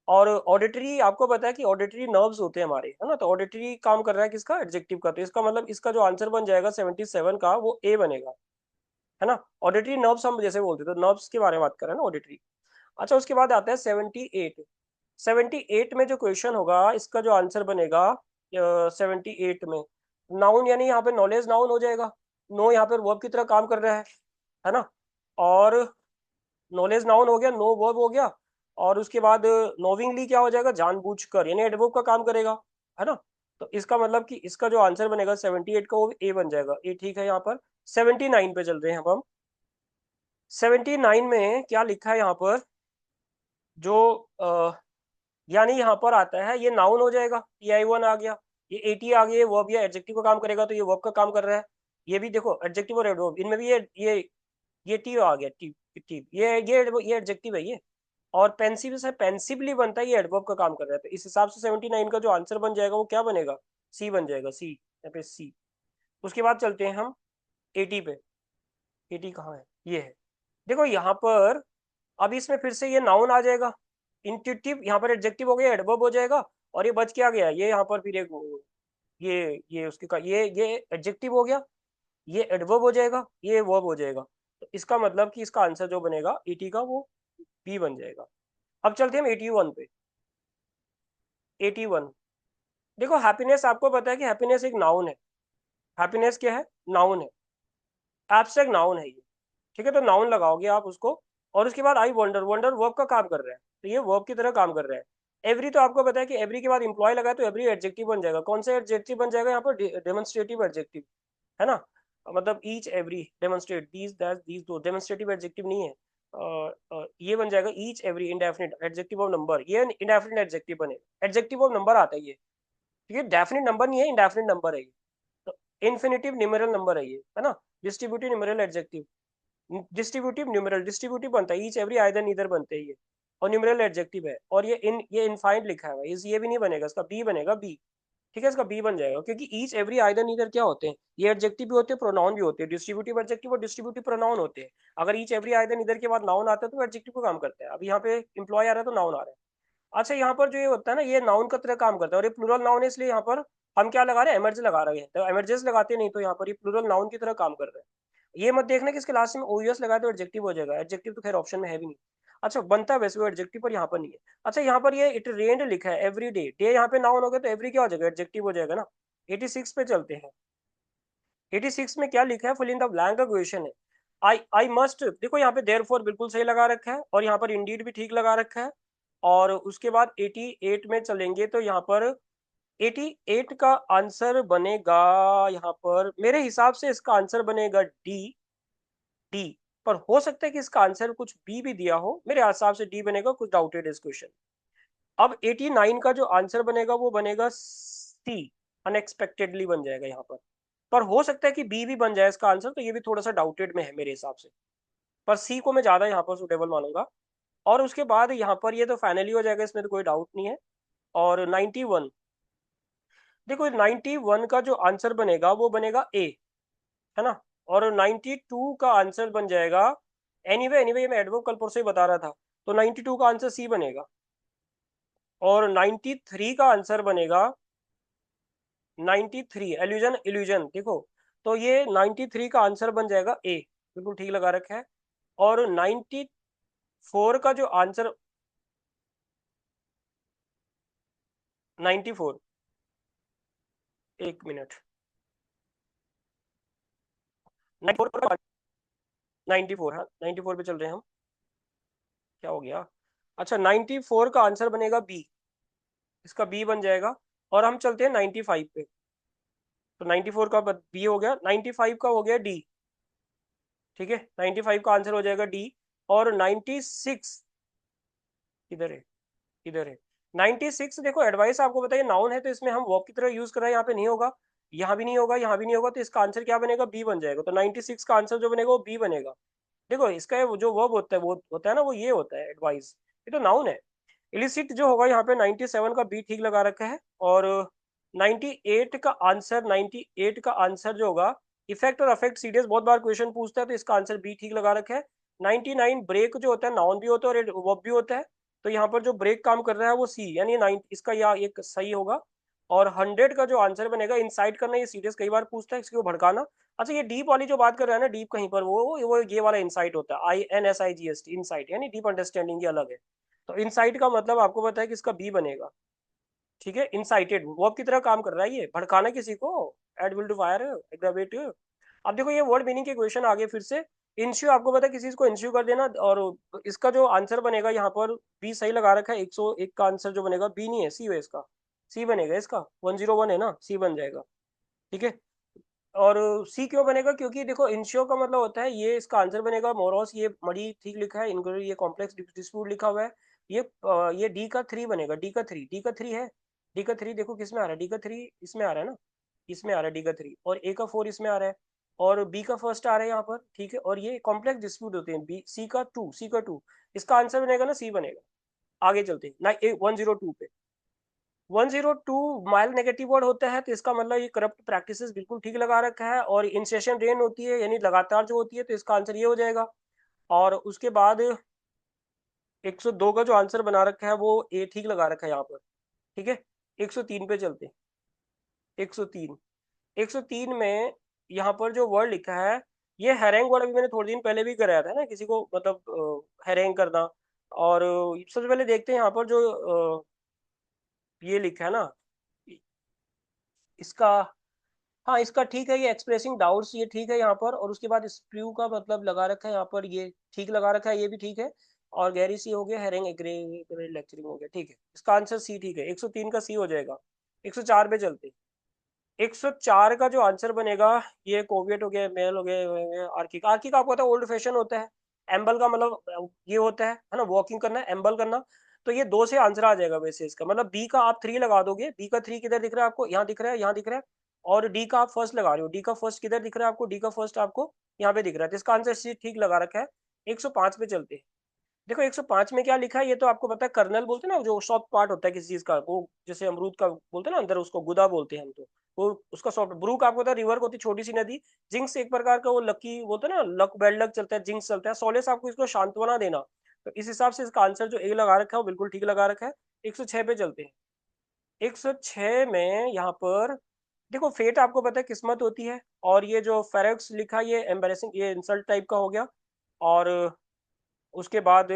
और ऑडिटरी आपको पता है कि ऑडिटरी नर्व्स होते हैं हमारे, है ना, तो ऑडिटरी काम कर रहा है किसका, एडजेक्टिव का। तो इसका मतलब इसका जो आंसर बन जाएगा 77 का, वो ए बनेगा, है ना। ऑडिटरी नर्व्स हम जैसे बोलते हैं, तो नर्व्स के बारे में बात कर रहे हैं ना, ऑडिटरी। अच्छा, उसके बाद आता है 78। 78 में जो क्वेश्चन होगा, इसका जो आंसर बनेगा 78 में, नाउन यानी यहाँ पे नॉलेज नाउन हो जाएगा, नो यहाँ पे वर्ब की तरह काम कर रहा है ना। और नॉलेज नाउन हो गया, नो वर्ब हो गया, और उसके बाद नोविंगली क्या हो जाएगा, जानबूझकर, यानी एडवर्ब का काम करेगा, है ना। तो इसका मतलब कि इसका जो आंसर बनेगा 78 का, वो ए बन जाएगा, ए ठीक है यहाँ पर। 79 पे चल रहे हैं अब हम। 79 में क्या लिखा है यहाँ पर, जो यानी यहाँ पर आता है, ये नाउन हो जाएगा, टी आई वन आ गया, ये एटी आ गया, ये वर्ब या एडजेक्टिव का काम करेगा, तो ये वर्ब का काम कर रहा है। ये भी देखो एडजेक्टिव और एडवर्ब, इनमें भी ये टी आ गया, टी टी ये एडजेक्टिव है ये। और पेंसिव से पेंसिवली बनता है, ये एडवर्ब का काम कर रहा है। तो इस हिसाब से 79 का जो आंसर बन जाएगा वो क्या बनेगा, सी बन जाएगा, सी यहाँ पे सी। उसके बाद चलते हैं हम 80 पे। 80 कहाँ है, ये है। देखो यहाँ पर अब इसमें फिर से ये नाउन आ जाएगा, इंट्यूटिव यहाँ पर एडजेक्टिव हो गया, एडवर्ब हो जाएगा, और ये बच क्या गया, ये यहाँ पर फिर एक ये उसके का ये एडजेक्टिव हो गया, ये एडवर्ब हो जाएगा, ये वर्ब हो जाएगा। तो इसका मतलब कि इसका आंसर जो बनेगा 80 का, वो बी बन जाएगा। अब चलते हैं हम 81 पे। 81, देखो हैप्पीनेस आपको पता है कि हैप्पीनेस एक नाउन है। हैप्पीनेस क्या है, नाउन है, एब्स्ट्रैक्ट नाउन है ये, ठीक है। तो नाउन लगाओगे आप उसको, और उसके बाद आई वंडर, वंडर वर्ब का काम कर रहा है, तो ये वर्ब की तरह काम कर रहा है। एवरी तो आपको पता है कि एवरी के बाद इंप्लॉय लगाए तो एवरी एडजेक्टिव बन जाएगा। कौन सा एडजेक्टिव बन जाएगा यहाँ पर, डेमोन्स्ट्रेटिव एडजेक्टिव, है ना। मतलब each every demonstrate, these that these दो, डेमोन्स्ट्रेटिव एडजेक्टिव नहीं है। ये बन जाएगा each every indefinite adjective of number, ये इंडेफिनिट एडजेक्टिव बनेगा, एडजेक्टिव ऑफ नंबर आता है ये, ठीक है। डेफिनिट नंबर नहीं है, इंडेफिनिट नंबर है ये। तो इन्फिनिटिव न्यूमेरल नंबर है ये, है ना। Distributive numeral adjective, distributive numeral, distributive बनता है, ईच एवरी आइदर नीदर बनते हैं ये। और न्यूमेरल एडजेक्टिव है, और ये इनफाइनाइट लिखा है, ये भी नहीं बनेगा, इसका बी बनेगा, बी, ठीक है, इसका बी बन जाएगा। क्योंकि ईच एवरी आइदर नीदर क्या होते हैं, ये एडजेक्टिव भी होते हैं, प्रोनाउन भी होते हैं, डिस्ट्रीब्यूटिव एडजेक्टिव और डिस्ट्रीब्यूटिव प्रोनाउन होते हैं। अगर ईच एवरी आइदर नीदर के बाद नाउन आता है तो एडजेक्टिव को काम करता है। अब यहाँ पे इंप्लॉय आ रहा है तो नाउन आ रहा है। अच्छा, यहाँ पर जो ये होता है ना, ये नाउन का तरह काम करता है, और ये प्लूरल नाउन है, इसलिए यहाँ पर हम क्या लगा रहे हैं, एमर्ज लगा रहे हैं। तो एमर्जेस लगाते नहीं, तो यहाँ पर ये प्लूरल नाउन की तरह काम कर रहा है। ये मत देखना कि इसके लास्ट में ओयूएस लगाए तो एडजेक्टिव हो जाएगा, एडजेक्टिव तो खैर ऑप्शन में है भी नहीं। अच्छा, बनता है वैसे वो एडजेक्टिव, पर यहाँ पर नहीं है। अच्छा, यहाँ पर ये इट रेन्ड लिखा है, एवरी डे, डे यहाँ पे नाउन हो गया, तो एवरी क्या हो जाएगा, एडजेक्टिव हो जाएगा ना। 86 पे चलते हैं। 86 में क्या लिखा है, फिल इन द ब्लैंक का क्वेश्चन है। आई मस्ट, देखो यहाँ पे देयरफॉर बिल्कुल सही लगा रखा है, और यहाँ पर इंडीड भी ठीक लगा रखा है। और उसके बाद 88 में चलेंगे तो यहाँ पर 88 का आंसर बनेगा यहाँ पर, मेरे हिसाब से इसका आंसर बनेगा डी। डी। पर हो सकता है कि इसका आंसर कुछ बी भी दिया हो, मेरे हिसाब से डी बनेगा, कुछ डाउटेड इस क्वेश्चन। अब 89 का जो आंसर बनेगा वो बनेगा सी, अनएक्सपेक्टेडली बन जाएगा यहाँ पर हो सकता है कि बी भी बन जाए इसका आंसर, तो ये भी थोड़ा सा डाउटेड में है मेरे हिसाब से। पर सी को मैं ज्यादा यहाँ पर सुटेबल मानूंगा। और उसके बाद यहाँ पर ये तो फाइनली हो जाएगा, इसमें तो कोई डाउट नहीं है। और 91, देखो 91 का जो आंसर बनेगा वो बनेगा ए, है ना। और 92 का आंसर बन जाएगा, एनीवे मैं एडवर्ब कल परसों ही बता रहा था, तो 92 का आंसर सी बनेगा। और 93 का आंसर बनेगा 93, एल्यूजन इल्यूजन, देखो तो ये 93 का आंसर बन जाएगा ए, बिल्कुल ठीक लगा रखा है। और 94 का जो आंसर, 94, एक मिनट, 94, 94, हाँ 94 पे चल रहे हैं हम। क्या हो गया, अच्छा 94 का आंसर बनेगा बी, इसका बी बन जाएगा। और हम चलते हैं 95 पे, तो 94 का बी हो गया, 95 का हो गया डी। ठीक है, 95 का आंसर हो जाएगा डी। और 96, इधर है, इधर है 96, देखो एडवाइस आपको बताइए, नाउन है तो इसमें हम वर्ब की तरह यूज कर रहे हैं, यहाँ पे नहीं होगा, यहाँ भी नहीं होगा, यहाँ भी नहीं होगा, तो इसका आंसर क्या बनेगा, बी बन जाएगा। तो 96 का आंसर जो बनेगा वो बी बनेगा। देखो इसका जो वर्ब होता है वो होता है ना, वो ये होता है एडवाइस, ये तो नाउन है। इलिसिट जो होगा यहाँ पे 97 का बी ठीक लगा रखा है। और 98 का आंसर, 98 का आंसर जो होगा, इफेक्ट और अफेक्ट सीरियस बहुत बार क्वेश्चन पूछता है, तो इसका आंसर बी ठीक लगा रखा है। 99 ब्रेक जो होता है, नाउन भी होता है और वर्ब भी होता है, तो यहाँ पर जो ब्रेक काम कर रहा है वो सी, यानी 9 इसका या एक सही होगा। और 100 का जो आंसर बनेगा, इंसाइट करना, ये सीरियस कई बार पूछता है, इसको भड़काना। अच्छा ये डीप वाली जो बात कर रहा है ना, डीप कहीं पर वो ये वाला इंसाइट होता है, INSIGHT, इंसाइट, यानी डीप अंडरस्टैंडिंग, ये अलग है। तो इनसाइट का मतलब आपको पता है कि इसका बी बनेगा। ठीक है, इनसाइटेड वर्ब की तरह काम कर रहा है, ये भड़काना किसी को, add will to fire, aggravate. अब देखो ये वर्ड मीनिंग के क्वेश्चन आगे फिर से। इंश्यू, आपको पता है किसी चीज को इंश्यू कर देना, और इसका जो आंसर बनेगा यहाँ पर बी सही लगा रखा है, 101 का आंसर जो बनेगा बी नहीं है, सी है इसका, सी बनेगा इसका, 101 है ना, सी बन जाएगा। ठीक है। और सी क्यों बनेगा, क्योंकि देखो इंश्योर का मतलब होता है, ये इसका आंसर बनेगा मोरॉस, ये मड़ी ठीक लिखा है, इनको ये कॉम्प्लेक्स डिस्प्यूट लिखा हुआ है। ये डी का थ्री बनेगा, डी का थ्री, डी का थ्री है, डी का थ्री देखो किस में आ रहा है, डी का थ्री इसमें आ रहा है ना, इसमें आ रहा है डी का थ्री, और ए का फोर इसमें आ रहा है, और बी का फर्स्ट आ रहा है यहाँ पर। ठीक है, और ये कॉम्प्लेक्स डिस्प्यूट होते हैं, बी सी का टू, सी का टू, इसका आंसर बनेगा ना सी बनेगा। आगे चलते हैं ना, 102 पे, 102 माइल नेगेटिव वर्ड होता है, तो इसका मतलब ये करप्ट प्रैक्टिसेस बिल्कुल ठीक लगा रखा है। और इंसेशन रेन होती है, यानी लगातार जो होती है, तो इसका आंसर ये हो जाएगा। और उसके बाद 102 का जो आंसर बना रखा है वो ए ठीक लगा रखा है यहाँ पर। ठीक है, 103 पे चलते हैं। 103, 103 में यहाँ पर जो वर्ड लिखा है, ये हैरेंग वर्ड अभी मैंने थोड़े दिन पहले भी कराया था ना किसी को, मतलब हैरेंग करना। और सबसे पहले देखते हैं यहाँ पर जो ये लिखा है ना, इसका, हाँ इसका ठीक है, ये एक्सप्रेसिंग डाउट्स ये ठीक है यहाँ पर। और उसके बाद स्प्रू का मतलब लगा रखा है यहाँ पर, ये ठीक लगा रखा है, ये भी ठीक है। और गैरी सी हो गया, हेरिंग एग्रे लेक्चरिंग हो गया। ठीक है, इसका आंसर सी ठीक है, 103 का सी हो जाएगा। 104 पे चलते, 104 का जो आंसर बनेगा, ये कोवियट हो गया, मेल हो गया, आर्किक, आर्किक आपको पता है ओल्ड फैशन होता है। एम्बल का मतलब ये होता है ना, वॉकिंग करना, एम्बल करना। तो ये दो से आंसर आ जाएगा वैसे इसका, मतलब बी का आप थ्री लगा दोगे, बी का थ्री किधर दिख रहा है आपको, यहाँ दिख रहा है, यहाँ दिख रहा है। और डी का आप फर्स्ट लगा रहे हो, डी का फर्स्ट किधर दिख रहा है आपको, डी का फर्स्ट आपको यहाँ पे दिख रहा है, तो इसका आंसर सी ठीक लगा रखा है। 105 पे चलते हैं। देखो 105 में क्या लिखा है, ये तो आपको पता है, कर्नल बोलते हैं ना, जो सॉफ्ट पार्ट होता है किसी चीज का, वो जैसे अमरूद का बोलते हैं ना अंदर, उसको गुदा बोलते हैं हम तो, वो उसका सॉफ्ट। ब्रूक आपको पता है रिवर होती है, छोटी सी नदी। जिंक्स एक प्रकार का वो लकी बोलते हैं ना, लक बैड लक चलता है, जिंक्स चलता है। सोलेस आपको इसको सांत्वना देना। तो इस हिसाब से इसका आंसर जो ए लगा रखा है वो बिल्कुल ठीक लगा रखा है। 106 पे चलते हैं। 106 में यहाँ पर देखो, फेट आपको पता है किस्मत होती है, और ये जो फेरेक्स लिखा, ये एम्बेरसिंग, ये इंसल्ट टाइप का हो गया। और उसके बाद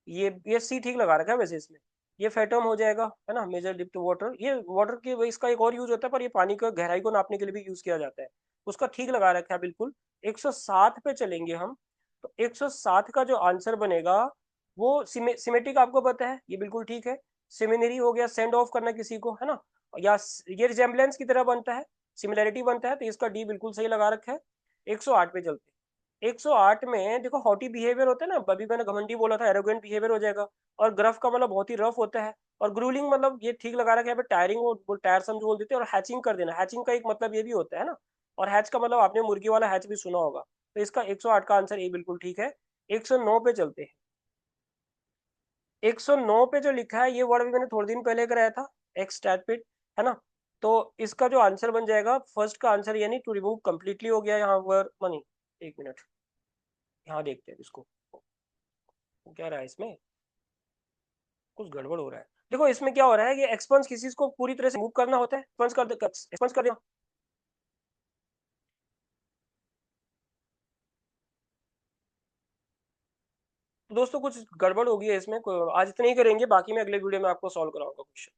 ये सी ठीक लगा रखा है वैसे इसमें, ये फैटम हो जाएगा, है ना, मेजर डिप्थ वाटर, ये वाटर की इसका एक और यूज होता है, पर ये पानी का गहराई को नापने के लिए भी यूज किया जाता है। उसका ठीक लगा रखा है बिल्कुल। 107 पे चलेंगे हम। तो 107 का जो आंसर बनेगा वो सिमेटिक आपको पता है, ये बिल्कुल ठीक है। सिमिनरी हो गया, सेंड ऑफ करना किसी को, है ना। या ये रिजेम्बलेंस की तरह बनता है, सिमिलैरिटी बनता है, तो इसका डी बिल्कुल सही लगा रखा है। 108 पे चलते हैं। 108 में देखो हॉटी बिहेवियर होता है ना, अभी मैंने घमंडी बोला था, एरोगेंट बिहेवियर हो जाएगा। और ग्रफ का मतलब बहुत ही रफ होता है। और ग्रूलिंग मतलब ये ठीक लगा रखा है, टायरिंग वो टायरसम जो बोल देते हैं। और हैचिंग कर देना, हैचिंग का एक मतलब ये भी होता है ना। और हैच का मतलब आपने मुर्गी वाला हैच भी सुना होगा। तो इसका 108 का आंसर ए बिल्कुल ठीक है। 109 पे चलते हैं। 109 पे जो लिखा है ये वर्ड भी मैंने थोड़े दिन पहले कराया था, एक्सटैटपिट, है ना। तो इसका जो आंसर बन जाएगा फर्स्ट का आंसर, यानी टू रिमूव कंप्लीटली हो गया यहाँ पर मनी। एक मिनट, यहाँ देखते हैं इसको, क्या रहा है इसमें, कुछ गड़बड़ हो रहा है। देखो इसमें क्या हो रहा है कि एक्सपंस किसी को पूरी तरह से मूव करना होता है, एक्सपंस कर दिया। तो दोस्तों कुछ गड़बड़ हो गई है इसमें, आज इतना ही करेंगे, बाकी मैं अगले वीडियो में आपको सॉल्व कराऊंगा क्वेश्चन।